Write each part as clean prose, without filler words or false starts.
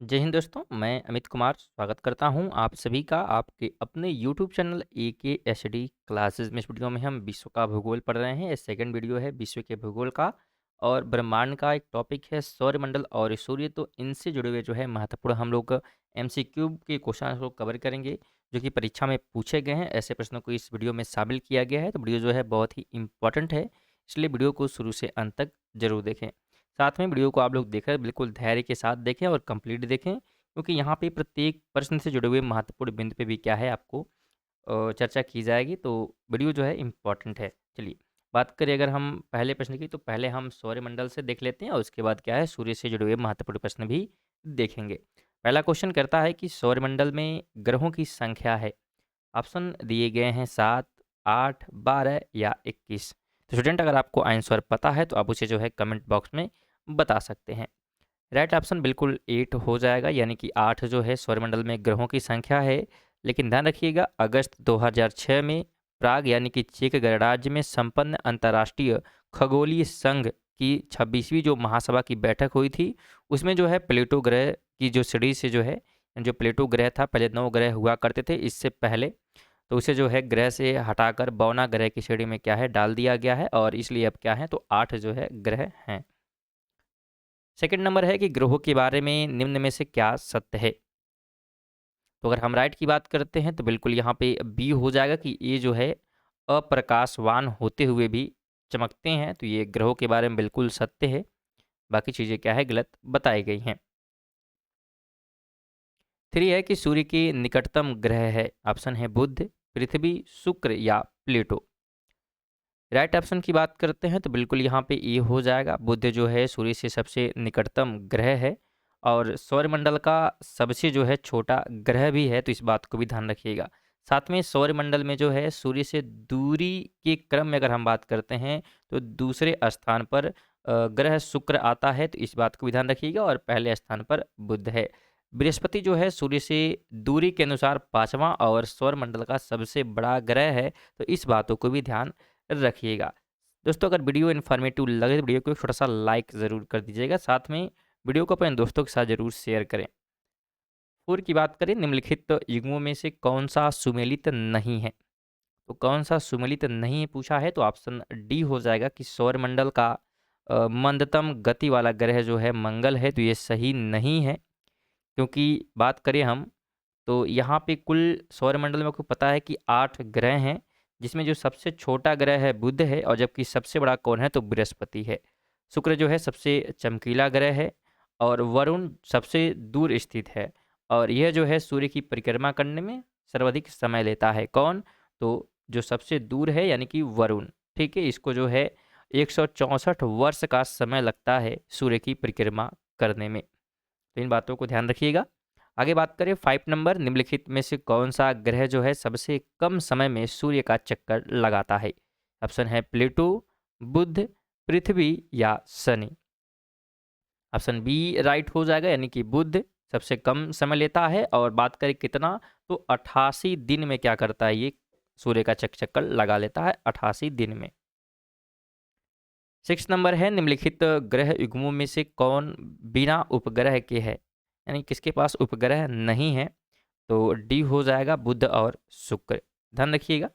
जय हिंद दोस्तों, मैं अमित कुमार स्वागत करता हूं आप सभी का आपके अपने यूट्यूब चैनल AKSD क्लासेस में। इस वीडियो में हम विश्व का भूगोल पढ़ रहे हैं। ये सेकंड वीडियो है विश्व के भूगोल का और ब्रह्मांड का। एक टॉपिक है सौरमंडल और सूर्य। तो इनसे जुड़े हुए जो है महत्वपूर्ण हम लोग MCQ के क्वेश्चन को कवर करेंगे जो कि परीक्षा में पूछे गए हैं। ऐसे प्रश्नों को इस वीडियो में शामिल किया गया है। तो वीडियो जो है बहुत ही इंपॉर्टेंट है, इसलिए वीडियो को शुरू से अंत तक जरूर देखें। साथ में वीडियो को आप लोग देखें, बिल्कुल धैर्य के साथ देखें और कंप्लीट देखें, क्योंकि यहाँ पे प्रत्येक प्रश्न से जुड़े हुए महत्वपूर्ण बिंदु पे भी क्या है आपको चर्चा की जाएगी। तो वीडियो जो है इम्पॉर्टेंट है। चलिए बात करें अगर हम पहले प्रश्न की, तो पहले हम सौरमंडल से देख लेते हैं और उसके बाद क्या है सूर्य से जुड़े हुए महत्वपूर्ण प्रश्न भी देखेंगे। पहला क्वेश्चन करता है कि सौरमंडल में ग्रहों की संख्या है। ऑप्शन दिए गए हैं 7, 8, 12 या 21। तो स्टूडेंट अगर आपको आंसर पता है तो आप उसे जो है कमेंट बॉक्स में बता सकते हैं। राइट ऑप्शन बिल्कुल 8 हो जाएगा, यानी कि 8 जो है सौरमंडल में ग्रहों की संख्या है। लेकिन ध्यान रखिएगा, अगस्त 2006 में प्राग यानी कि चेक गणराज्य में संपन्न अंतर्राष्ट्रीय खगोलीय संघ की 26वीं जो महासभा की बैठक हुई थी, उसमें जो है प्लेटो ग्रह की जो श्रेणी से जो है, जो प्लेटो ग्रह था पहले 9 ग्रह हुआ करते थे इससे पहले, तो उसे जो है ग्रह से हटाकर 52 ग्रह की श्रेणी में क्या है डाल दिया गया है और इसलिए अब क्या है तो 8 जो है ग्रह हैं। सेकंड नंबर है कि ग्रहों के बारे में निम्न में से क्या सत्य है। तो अगर हम राइट की बात करते हैं तो बिल्कुल यहाँ पे बी हो जाएगा कि ये जो है अप्रकाशवान होते हुए भी चमकते हैं। तो ये ग्रहों के बारे में बिल्कुल सत्य है, बाकी चीज़ें क्या है गलत बताई गई हैं। 3 है कि सूर्य के निकटतम ग्रह है। ऑप्शन है बुध, पृथ्वी, शुक्र या प्लेटो। राइट ऑप्शन की बात करते हैं तो बिल्कुल यहाँ पे ये हो जाएगा, बुध जो है सूर्य से सबसे निकटतम ग्रह है और सौरमंडल का सबसे जो है छोटा ग्रह भी है, तो इस बात को भी ध्यान रखिएगा। साथ में सौरमंडल में जो है सूर्य से दूरी के क्रम में अगर हम बात करते हैं तो दूसरे स्थान पर ग्रह शुक्र आता है, तो इस बात को भी ध्यान रखिएगा और पहले स्थान पर बुध है। बृहस्पति जो है सूर्य से दूरी के अनुसार पांचवां और सौरमंडल का सबसे बड़ा ग्रह है, तो इस बातों को भी ध्यान रखिएगा। दोस्तों अगर वीडियो इन्फॉर्मेटिव लगे तो वीडियो को एक छोटा सा लाइक ज़रूर कर दीजिएगा, साथ में वीडियो को अपने दोस्तों के साथ ज़रूर शेयर करें। और की बात करें निम्नलिखित युग्मों में से कौन सा सुमेलित नहीं है। तो कौन सा सुमेलित नहीं है पूछा है, तो ऑप्शन डी हो जाएगा कि सौरमंडल का मंदतम गति वाला ग्रह जो है मंगल है। तो ये सही नहीं है, क्योंकि बात करें हम तो यहाँ पे कुल सौरमंडल में आपको पता है कि 8 ग्रह हैं, जिसमें जो सबसे छोटा ग्रह है बुध है और जबकि सबसे बड़ा कौन है तो बृहस्पति है। शुक्र जो है सबसे चमकीला ग्रह है और वरुण सबसे दूर स्थित है और यह जो है सूर्य की परिक्रमा करने में सर्वाधिक समय लेता है। कौन? तो जो सबसे दूर है यानी कि वरुण। ठीक है, इसको जो है 164 वर्ष का समय लगता है सूर्य की परिक्रमा करने में। तो इन बातों को ध्यान रखिएगा। आगे बात करें 5 नंबर, निम्नलिखित में से कौन सा ग्रह जो है सबसे कम समय में सूर्य का चक्कर लगाता है। ऑप्शन है प्लेटो, बुध, पृथ्वी या शनि। ऑप्शन बी राइट हो जाएगा, यानी कि बुध सबसे कम समय लेता है और बात करें कितना, तो 88 दिन में क्या करता है ये सूर्य का चक्कर लगा लेता है 88 दिन में। 6 नंबर है निम्नलिखित ग्रह युग्मों में से कौन बिना उपग्रह के है, यानी किसके पास उपग्रह नहीं है। तो डी हो जाएगा बुध और शुक्र। ध्यान रखिएगा,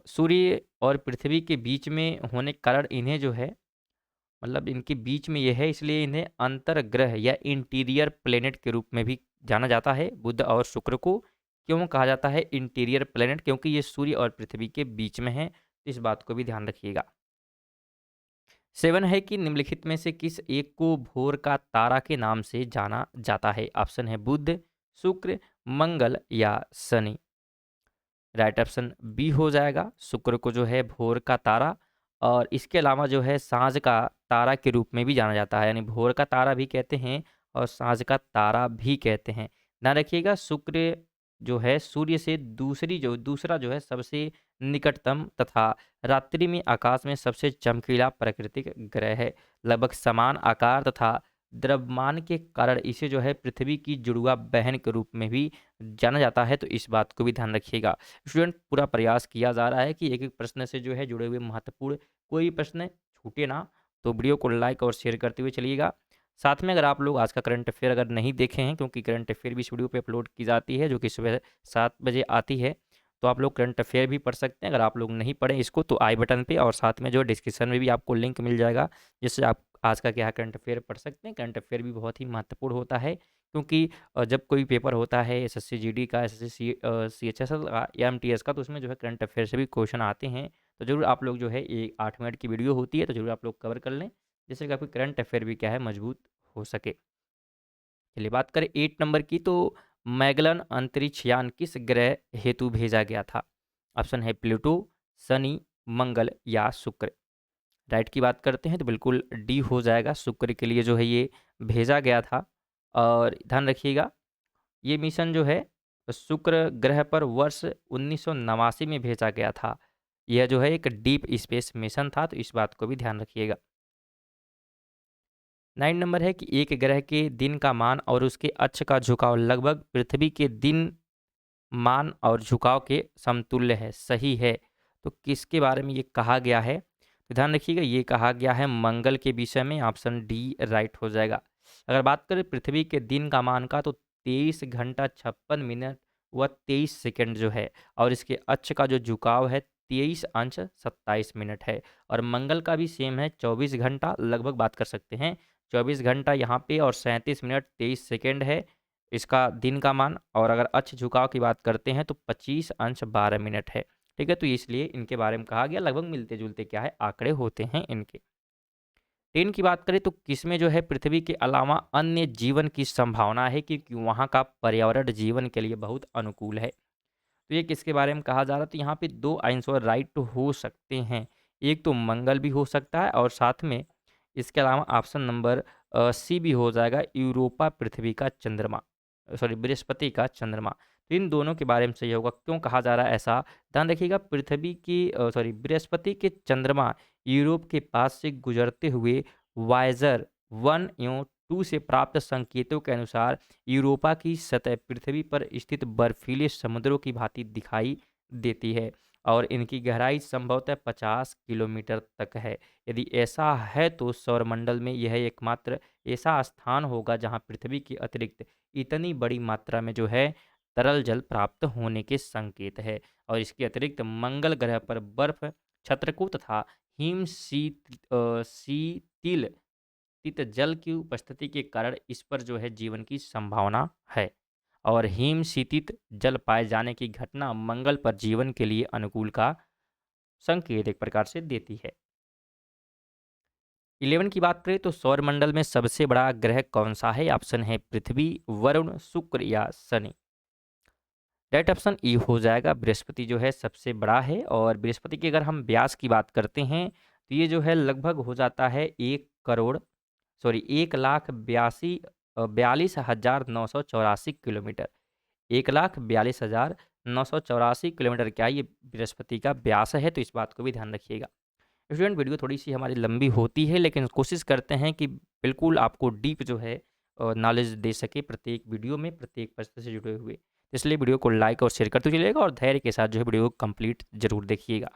सूर्य और पृथ्वी के बीच में होने के कारण इन्हें जो है मतलब इनके बीच में ये है, इसलिए इन्हें अंतर्ग्रह या इंटीरियर प्लेनेट के रूप में भी जाना जाता है। बुध और शुक्र को क्यों कहा जाता है इंटीरियर प्लेनेट, क्योंकि ये सूर्य और पृथ्वी के बीच में है। इस बात को भी ध्यान रखिएगा। 7 है कि निम्नलिखित में से किस एक को भोर का तारा के नाम से जाना जाता है। ऑप्शन है बुध, शुक्र, मंगल या शनि। राइट ऑप्शन बी हो जाएगा, शुक्र को जो है भोर का तारा और इसके अलावा जो है सांझ का तारा के रूप में भी जाना जाता है, यानी भोर का तारा भी कहते हैं और सांझ का तारा भी कहते हैं। ध्यान रखिएगा, शुक्र जो है सूर्य से दूसरा जो है सबसे निकटतम तथा रात्रि में आकाश में सबसे चमकीला प्राकृतिक ग्रह है। लगभग समान आकार तथा द्रव्यमान के कारण इसे जो है पृथ्वी की जुड़वा बहन के रूप में भी जाना जाता है। तो इस बात को भी ध्यान रखिएगा। स्टूडेंट पूरा प्रयास किया जा रहा है कि एक एक प्रश्न से जो है जुड़े हुए महत्वपूर्ण कोई प्रश्न छूटे ना, तो वीडियो को लाइक और शेयर करते हुए चलिएगा। साथ में अगर आप लोग आज का करंट अफेयर अगर नहीं देखे हैं, क्योंकि करंट अफेयर भी इस वीडियो पे अपलोड की जाती है जो कि सुबह 7 बजे आती है, तो आप लोग करंट अफेयर भी पढ़ सकते हैं। अगर आप लोग नहीं पढ़ें इसको तो आई बटन पे और साथ में जो डिस्क्रिप्शन में भी आपको लिंक मिल जाएगा, जिससे आप आज का क्या है करंट अफेयर पढ़ सकते हैं। करंट अफेयर भी बहुत ही महत्वपूर्ण होता है, क्योंकि जब कोई पेपर होता है एसएससी जीडी का, एसएससी सीएचएसएल का या एमटीएस का, तो उसमें जो है करंट अफेयर से भी क्वेश्चन आते हैं। तो जरूर आप लोग जो है ये 8 मिनट की वीडियो होती है, तो जरूर आप लोग कवर कर लें, जिससे कि आपकी करंट अफेयर भी क्या है मजबूत हो सके। चलिए बात करें 8 नंबर की, तो मैगलन अंतरिक्ष यान किस ग्रह हेतु भेजा गया था? ऑप्शन है प्लूटो, शनि, मंगल या शुक्र। राइट की बात करते हैं तो बिल्कुल डी हो जाएगा, शुक्र के लिए जो है ये भेजा गया था। और ध्यान रखिएगा ये मिशन जो है शुक्र ग्रह पर वर्ष 1989 में भेजा गया था। यह जो है एक डीप स्पेस मिशन था, तो इस बात को भी ध्यान रखिएगा। 9 नंबर है कि एक ग्रह के दिन का मान और उसके अक्ष का झुकाव लगभग पृथ्वी के दिन मान और झुकाव के समतुल्य है, सही है। तो किसके बारे में ये कहा गया है? तो ध्यान रखिएगा ये कहा गया है मंगल के विषय में, ऑप्शन डी राइट हो जाएगा। अगर बात करें पृथ्वी के दिन का मान का, तो 23 घंटा 56 मिनट व 23 सेकंड जो है, और इसके अक्ष का जो झुकाव है 23 अंश 27 मिनट है। और मंगल का भी सेम है, 24 घंटा लगभग बात कर सकते हैं, 24 घंटा यहाँ पे और 37 मिनट 23 सेकंड है इसका दिन का मान। और अगर अक्ष झुकाव की बात करते हैं तो 25 अंश 12 मिनट है। ठीक है, तो इसलिए इनके बारे में कहा गया, लगभग मिलते जुलते क्या है आंकड़े होते हैं इनके। 10 की बात करें तो किसमें जो है पृथ्वी के अलावा अन्य जीवन की संभावना है, क्योंकि वहाँ का पर्यावरण जीवन के लिए बहुत अनुकूल है। तो ये किसके बारे में कहा जा रहा है? तो यहाँ पे 2 आंसर राइट हो सकते हैं, एक तो मंगल भी हो सकता है और साथ में इसके अलावा ऑप्शन नंबर सी भी हो जाएगा, यूरोपा पृथ्वी का चंद्रमा, सॉरी बृहस्पति का चंद्रमा। तो इन दोनों के बारे में सही होगा। क्यों कहा जा रहा है ऐसा? ध्यान रखिएगा पृथ्वी की सॉरी बृहस्पति के चंद्रमा यूरोप के पास से गुजरते हुए वायजर 1 एवं 2 से प्राप्त संकेतों के अनुसार यूरोपा की सतह पृथ्वी पर स्थित बर्फीले समुद्रों की भांति दिखाई देती है और इनकी गहराई संभवतः 50 किलोमीटर तक है। यदि ऐसा है तो सौरमंडल में यह एकमात्र ऐसा स्थान होगा जहां पृथ्वी के अतिरिक्त इतनी बड़ी मात्रा में जो है तरल जल प्राप्त होने के संकेत है। और इसके अतिरिक्त मंगल ग्रह पर बर्फ छत्रकों तथा हिम शीतिल शीत जल की उपस्थिति के कारण इस पर जो है जीवन की संभावना है। और हिम शीतित जल पाए जाने की घटना मंगल पर जीवन के लिए अनुकूल का संकेत एक प्रकार से देती है। 11 की बात करें तो सौरमंडल में सबसे बड़ा ग्रह कौन सा है? ऑप्शन है पृथ्वी, वरुण, शुक्र या शनि। राइट ऑप्शन ई हो जाएगा, बृहस्पति जो है सबसे बड़ा है। और बृहस्पति की अगर हम व्यास की बात करते हैं तो ये जो है लगभग हो जाता है 1,42,984 किलोमीटर। 1,42,984 किलोमीटर क्या ये बृहस्पति का व्यास है? तो इस बात को भी ध्यान रखिएगा। स्टूडेंट वीडियो थोड़ी सी हमारी लंबी होती है, लेकिन कोशिश करते हैं कि बिल्कुल आपको डीप जो है नॉलेज दे सके प्रत्येक वीडियो में, प्रत्येक प्रश्न से जुड़े हुए। इसलिए वीडियो को लाइक और शेयर करते चलिएगा और धैर्य के साथ जो है वीडियो को कंप्लीट जरूर देखिएगा।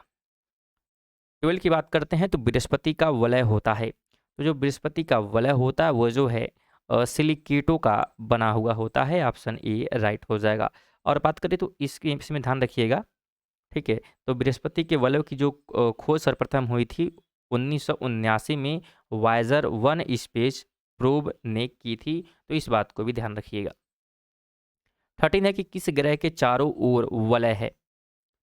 12 की बात करते हैं तो बृहस्पति का वलय होता है। तो जो बृहस्पति का वलय होता है वो जो है सिलिकेटों का बना हुआ होता है, ऑप्शन ए राइट हो जाएगा। और बात करें तो इसमें ध्यान रखिएगा, ठीक है। तो बृहस्पति के वलय की जो खोज सर्वप्रथम हुई थी 1979 में वायजर 1 स्पेस प्रोब ने की थी, तो इस बात को भी ध्यान रखिएगा। 13 है कि किस ग्रह के चारों ओर वलय है?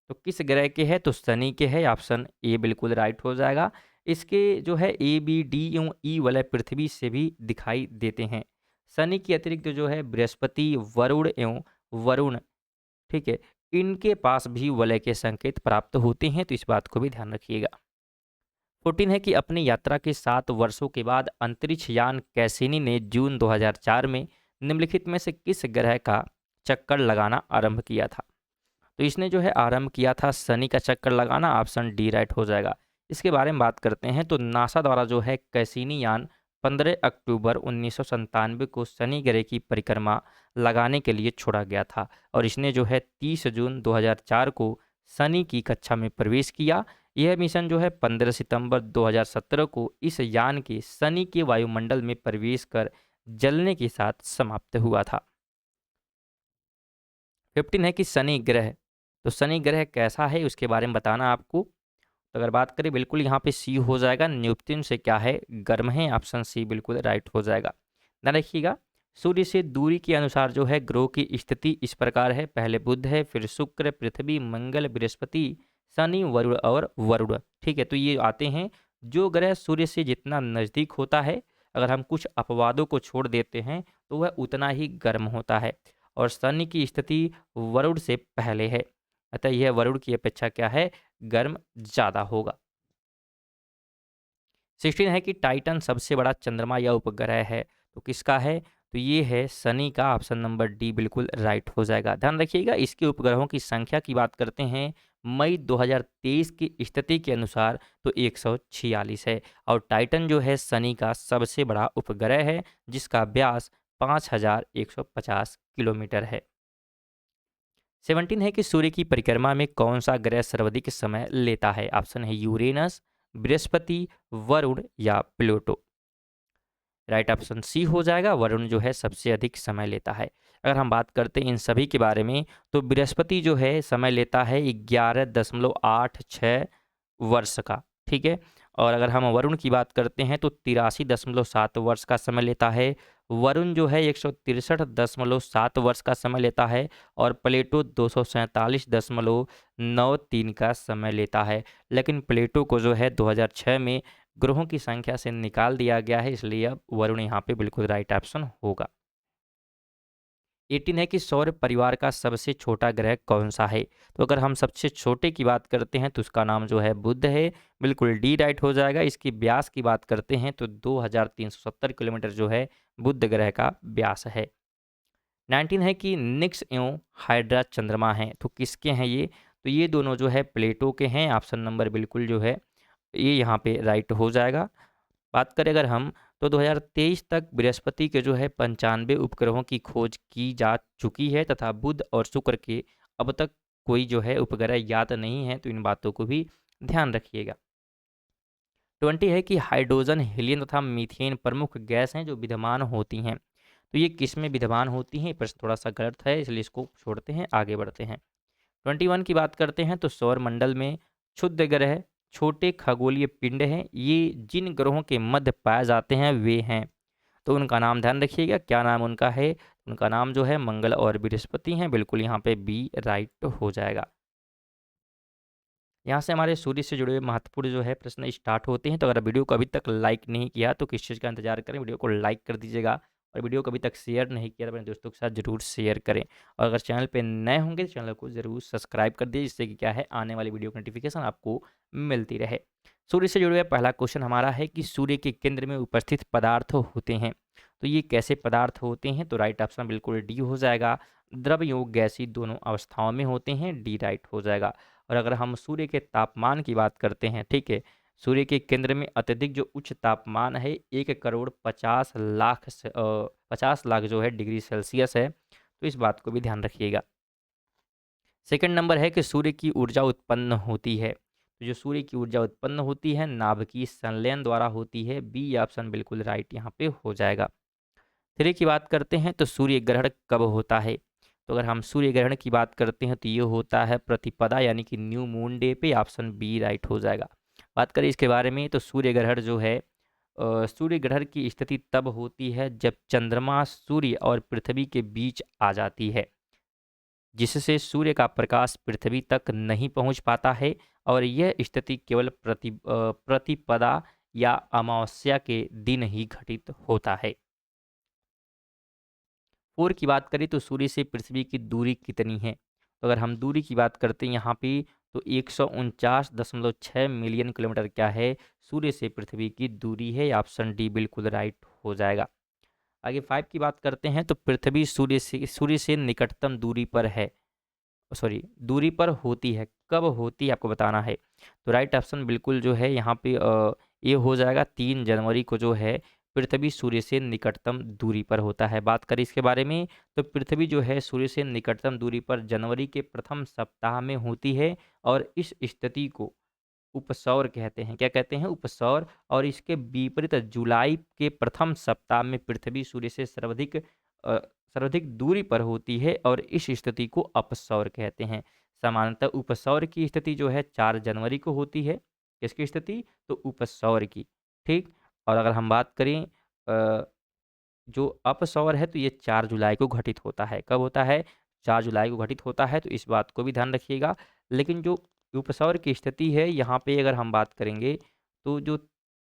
तो किस ग्रह के है? तो शनि के है, ऑप्शन ए बिल्कुल राइट हो जाएगा। इसके जो है ए बी डी एवं ई वलय पृथ्वी से भी दिखाई देते हैं। शनि के अतिरिक्त जो है बृहस्पति, वरुण, ठीक है, इनके पास भी वलय के संकेत प्राप्त होते हैं, तो इस बात को भी ध्यान रखिएगा। 14 है कि अपनी यात्रा के 7 वर्षों के बाद अंतरिक्ष यान कैसिनी ने जून 2004 में निम्नलिखित में से किस ग्रह का चक्कर लगाना आरंभ किया था? तो इसने जो है आरंभ किया था शनि का चक्कर लगाना, ऑप्शन डी राइट हो जाएगा। इसके बारे में बात करते हैं तो नासा द्वारा जो है कैसिनी यान 15 अक्टूबर 1997 को शनि ग्रह की परिक्रमा लगाने के लिए छोड़ा गया था और इसने जो है 30 जून 2004 को शनि की कक्षा में प्रवेश किया। यह मिशन जो है 15 सितंबर 2017 को इस यान के शनि के वायुमंडल में प्रवेश कर जलने के साथ समाप्त हुआ था। 15 है कि शनि ग्रह, तो शनि ग्रह कैसा है उसके बारे में बताना आपको। तो अगर बात करें बिल्कुल यहाँ पे सी हो जाएगा, न्यूटन से क्या है, गर्म है, ऑप्शन सी बिल्कुल राइट हो जाएगा। ध्यान रखिएगा, सूर्य से दूरी के अनुसार जो है ग्रहों की स्थिति इस प्रकार है, पहले बुध है, फिर शुक्र, पृथ्वी, मंगल, बृहस्पति, शनि, वरुण और वरुण। ठीक है, तो ये आते हैं जो ग्रह सूर्य से जितना नज़दीक होता है, अगर हम कुछ अपवादों को छोड़ देते हैं तो वह उतना ही गर्म होता है। और शनि की स्थिति वरुण से पहले है, अतः यह वरुण की अपेक्षा क्या है, गर्म ज़्यादा होगा। 16 है कि टाइटन सबसे बड़ा चंद्रमा या उपग्रह है, तो किसका है, तो ये है शनि का, ऑप्शन नंबर डी बिल्कुल राइट हो जाएगा। ध्यान रखिएगा, इसके उपग्रहों की संख्या की बात करते हैं मई 2023 की स्थिति के अनुसार तो 146 है, और टाइटन जो है शनि का सबसे बड़ा उपग्रह है जिसका व्यास 5150 किलोमीटर है। 17 है कि सूर्य की परिक्रमा में कौन सा ग्रह सर्वाधिक समय लेता है, ऑप्शन है यूरेनस, बृहस्पति, वरुण या प्लूटो। राइट ऑप्शन सी हो जाएगा, वरुण जो है सबसे अधिक समय लेता है। अगर हम बात करते हैं इन सभी के बारे में तो बृहस्पति जो है समय लेता है 11.86 वर्ष का, ठीक है। और अगर हम वरुण की बात करते हैं तो 83.7 वर्ष का समय लेता है। वरुण जो है 163.7 वर्ष का समय लेता है, और प्लेटो 247.93 का समय लेता है। लेकिन प्लेटो को जो है 2006 में ग्रहों की संख्या से निकाल दिया गया है, इसलिए अब वरुण यहाँ पे बिल्कुल राइट ऑप्शन होगा। 18 है कि सौर परिवार का सबसे छोटा ग्रह कौन सा है, तो अगर हम सबसे छोटे की बात करते हैं तो उसका नाम जो है बुध है, बिल्कुल डी राइट हो जाएगा। इसकी व्यास की बात करते हैं तो 2370 किलोमीटर जो है बुध ग्रह का व्यास है। 19 है कि निक्स एवं हाइड्रा चंद्रमा है, तो किसके हैं ये, तो ये दोनों जो है प्लेटो के हैं, ऑप्शन नंबर बिल्कुल जो है ये यहाँ पे राइट हो जाएगा। बात करें अगर हम तो 2023 तक बृहस्पति के जो है 95 उपग्रहों की खोज की जा चुकी है, तथा बुध और शुक्र के अब तक कोई जो है उपग्रह ज्ञात नहीं है, तो इन बातों को भी ध्यान रखिएगा। 20 है कि हाइड्रोजन, हीलियम तथा मीथेन प्रमुख गैस हैं जो विद्यमान होती हैं, तो ये किस में विद्यमान होती हैं, प्रश्न थोड़ा सा गलत है इसलिए इसको छोड़ते हैं, आगे बढ़ते हैं। 21 की बात करते हैं तो सौर मंडल में क्षुद्र ग्रह छोटे खगोलीय पिंड हैं, ये जिन ग्रहों के मध्य पाए जाते हैं वे हैं, तो उनका नाम ध्यान रखिएगा, क्या नाम उनका है, उनका नाम जो है मंगल और बृहस्पति हैं, बिल्कुल यहाँ पे बी राइट हो जाएगा। यहाँ से हमारे सूर्य से जुड़े हुए महत्वपूर्ण जो है प्रश्न स्टार्ट होते हैं। तो अगर वीडियो को अभी तक लाइक नहीं किया तो किस चीज़ का इंतजार करें, वीडियो को लाइक कर दीजिएगा, और वीडियो को अभी तक शेयर नहीं किया तो अपने दोस्तों के साथ जरूर शेयर करें, और अगर चैनल पे नए होंगे तो चैनल को जरूर सब्सक्राइब कर दीजिए, जिससे कि क्या है आने वाली वीडियो की नोटिफिकेशन आपको मिलती रहे। सूर्य से जुड़े हुए पहला क्वेश्चन हमारा है कि सूर्य के केंद्र में उपस्थित पदार्थ होते हैं, तो ये कैसे पदार्थ होते हैं, तो राइट ऑप्शन बिल्कुल डी हो जाएगा। द्रव एवं गैसीय दोनों अवस्थाओं में होते हैं, डी राइट हो जाएगा। और अगर हम सूर्य के तापमान की बात करते हैं, ठीक है, सूर्य के केंद्र में अत्यधिक जो उच्च तापमान है 1,50,00,000 से 50 लाख जो है डिग्री सेल्सियस है, तो इस बात को भी ध्यान रखिएगा। सेकंड नंबर है कि सूर्य की ऊर्जा उत्पन्न होती है, तो जो सूर्य की ऊर्जा उत्पन्न होती है नाभिकीय संलयन द्वारा होती है, बी ऑप्शन बिल्कुल राइट यहाँ पे हो जाएगा। 3 की बात करते हैं तो सूर्य ग्रहण कब होता है, तो अगर हम सूर्य ग्रहण की बात करते हैं तो ये होता है प्रतिपदा यानी कि न्यू मून डे पे, ऑप्शन बी राइट हो जाएगा। बात करें इसके बारे में तो सूर्य ग्रहण जो है सूर्य ग्रहण की स्थिति तब होती है जब चंद्रमा सूर्य और पृथ्वी के बीच आ जाती है, जिससे सूर्य का प्रकाश पृथ्वी तक नहीं पहुंच पाता है, और यह स्थिति केवल प्रतिपदा या अमावस्या के दिन ही घटित होता है। 4 की बात करें तो सूर्य से पृथ्वी की दूरी कितनी है, तो अगर हम दूरी की बात करते हैं यहाँ पे तो 149.6 मिलियन किलोमीटर क्या है, सूर्य से पृथ्वी की दूरी है, ऑप्शन डी बिल्कुल राइट हो जाएगा। आगे 5 की बात करते हैं तो पृथ्वी सूर्य से निकटतम दूरी पर है, सॉरी दूरी पर होती है, कब होती है आपको बताना है, तो राइट ऑप्शन बिल्कुल जो है यहाँ पे ये हो जाएगा 3 जनवरी को जो है पृथ्वी सूर्य से निकटतम दूरी पर होता है। बात करें इसके बारे में तो पृथ्वी जो है सूर्य से निकटतम दूरी पर जनवरी के प्रथम सप्ताह में होती है, और इस स्थिति को उपसौर कहते हैं। क्या कहते हैं? उपसौर। और इसके विपरीत जुलाई के प्रथम सप्ताह में पृथ्वी सूर्य से सर्वाधिक दूरी पर होती है और इस स्थिति को अपसौर कहते हैं। सामान्यतः उपसौर की स्थिति जो है 4 जनवरी को होती है। किसकी स्थिति? तो उपसौर की। ठीक। और अगर हम बात करें जो अपसौर है तो ये 4 जुलाई को घटित होता है। कब होता है? 4 जुलाई को घटित होता है, तो इस बात को भी ध्यान रखिएगा। लेकिन जो उपसौर की स्थिति है यहाँ पे अगर हम बात करेंगे तो जो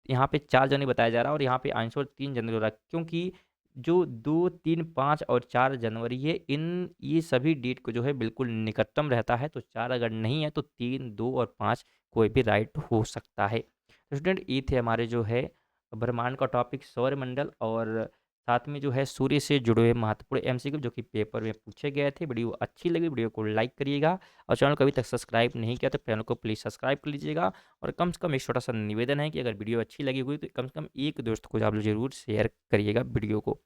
यहाँ पे 4 जनवरी बताया जा रहा है और यहाँ पे आंसर 3 जनवरी हो रहा है, क्योंकि जो 2, 3, 5 और 4 जनवरी है, इन ये सभी डेट को जो है बिल्कुल निकटतम रहता है। तो 4 अगर नहीं है तो 3, 2 और 5 कोई भी राइट हो सकता है। तो स्टूडेंट ये थे हमारे जो है ब्रह्मांड का टॉपिक सौरमंडल, और साथ में जो है सूर्य से जुड़े हुए महत्वपूर्ण एमसीक्यू जो कि पेपर में पूछे गए थे। वीडियो अच्छी लगी, वीडियो को लाइक करिएगा, और चैनल को अभी तक सब्सक्राइब नहीं किया तो चैनल को प्लीज़ सब्सक्राइब कर लीजिएगा। और कम से कम एक छोटा सा निवेदन है कि अगर वीडियो अच्छी लगी हुई तो कम से कम एक दोस्त को आप लोग जरूर शेयर करिएगा वीडियो को।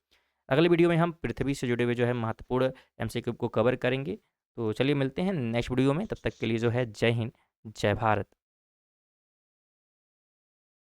अगले वीडियो में हम पृथ्वी से जुड़े हुए जो है महत्वपूर्ण एमसीक्यू को कवर करेंगे। तो चलिए मिलते हैं नेक्स्ट वीडियो में, तब तक के लिए जो है जय हिंद, जय भारत।